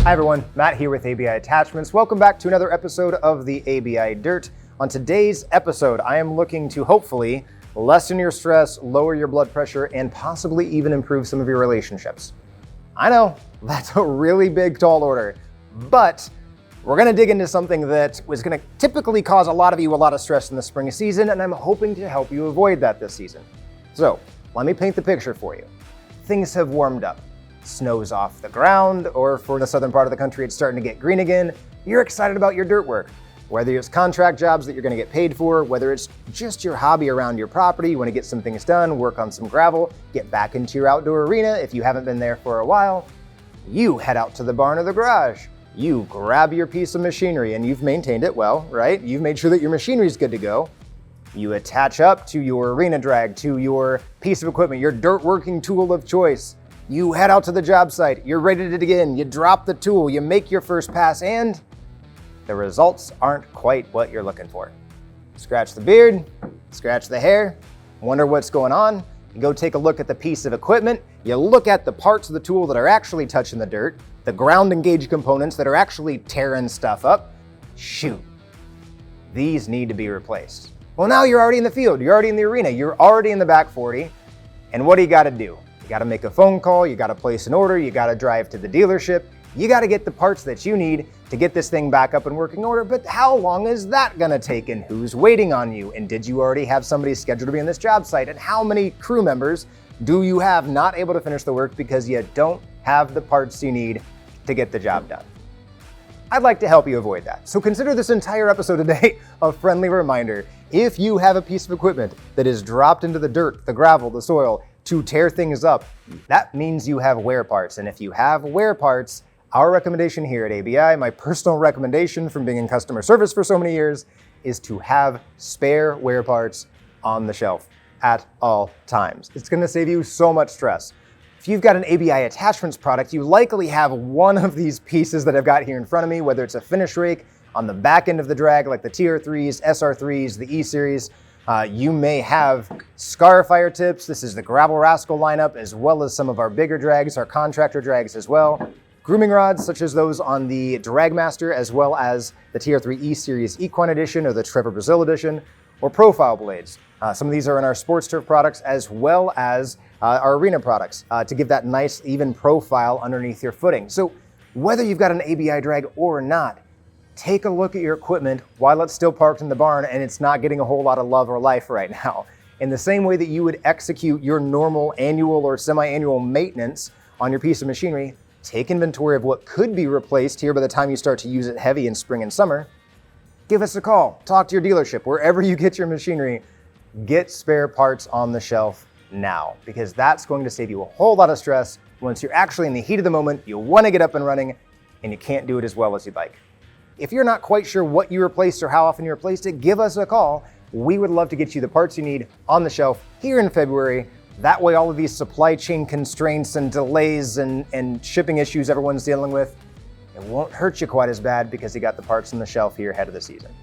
Hi everyone, Matt here with ABI Attachments. Welcome back to another episode of the ABI Dirt. On today's episode, I am looking to hopefully lessen your stress, lower your blood pressure, and possibly even improve some of your relationships. I know, that's a really big, tall order, but we're gonna dig into something that was gonna typically cause a lot of you a lot of stress in the spring season, and I'm hoping to help you avoid that this season. So, let me paint the picture for you. Things have warmed up. Snow's off the ground, or for the southern part of the country, it's starting to get green again. You're excited about your dirt work. Whether it's contract jobs that you're gonna get paid for, whether it's just your hobby around your property, you wanna get some things done, work on some gravel, get back into your outdoor arena if you haven't been there for a while, you head out to the barn or the garage. You grab your piece of machinery and you've maintained it well, right? You've made sure that your machinery is good to go. You attach up to your arena drag, to your piece of equipment, your dirt working tool of choice. You head out to the job site, you're ready to dig in, you drop the tool, you make your first pass, and the results aren't quite what you're looking for. Scratch the beard, scratch the hair, wonder what's going on. You go take a look at the piece of equipment, you look at the parts of the tool that are actually touching the dirt, the ground engaged components that are actually tearing stuff up. Shoot, these need to be replaced. Well, now you're already in the field, you're already in the arena, you're already in the back 40, and what do you gotta do? You gotta make a phone call, you gotta place an order, you gotta drive to the dealership, you gotta get the parts that you need to get this thing back up in working order, but how long is that gonna take, and who's waiting on you, and did you already have somebody scheduled to be on this job site, and how many crew members do you have not able to finish the work because you don't have the parts you need to get the job done? I'd like to help you avoid that. So consider this entire episode today a friendly reminder. If you have a piece of equipment that is dropped into the dirt, the gravel, the soil to tear things up, that means you have wear parts. And if you have wear parts, our recommendation here at ABI, my personal recommendation from being in customer service for so many years, is to have spare wear parts on the shelf at all times. It's gonna save you so much stress. If you've got an ABI Attachments product, you likely have one of these pieces that I've got here in front of me, whether it's a finish rake on the back end of the drag, like the TR3s, SR3s, the E-Series. You may have Scar fire tips. This is the Gravel Rascal lineup, as well as some of our bigger drags, our contractor drags as well. Grooming rods, such as those on the Dragmaster, as well as the TR3 E-Series Equine Edition or the Trevor Brazil Edition, or profile blades. Some of these are in our sports turf products, as well as our arena products, to give that nice, even profile underneath your footing. So whether you've got an ABI drag or not, take a look at your equipment while it's still parked in the barn and it's not getting a whole lot of love or life right now. In the same way that you would execute your normal annual or semi-annual maintenance on your piece of machinery, take inventory of what could be replaced here by the time you start to use it heavy in spring and summer. Give us a call, talk to your dealership, wherever you get your machinery, get spare parts on the shelf now, because that's going to save you a whole lot of stress once you're actually in the heat of the moment, you want to get up and running, and you can't do it as well as you'd like. If you're not quite sure what you replaced or how often you replaced it, give us a call. We would love to get you the parts you need on the shelf here in February. That way all of these supply chain constraints and delays and shipping issues everyone's dealing with, it won't hurt you quite as bad because you got the parts on the shelf here ahead of the season.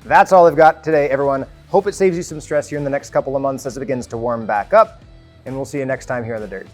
That's all I've got today, everyone. Hope it saves you some stress here in the next couple of months as it begins to warm back up, and we'll see you next time here on The Dirt.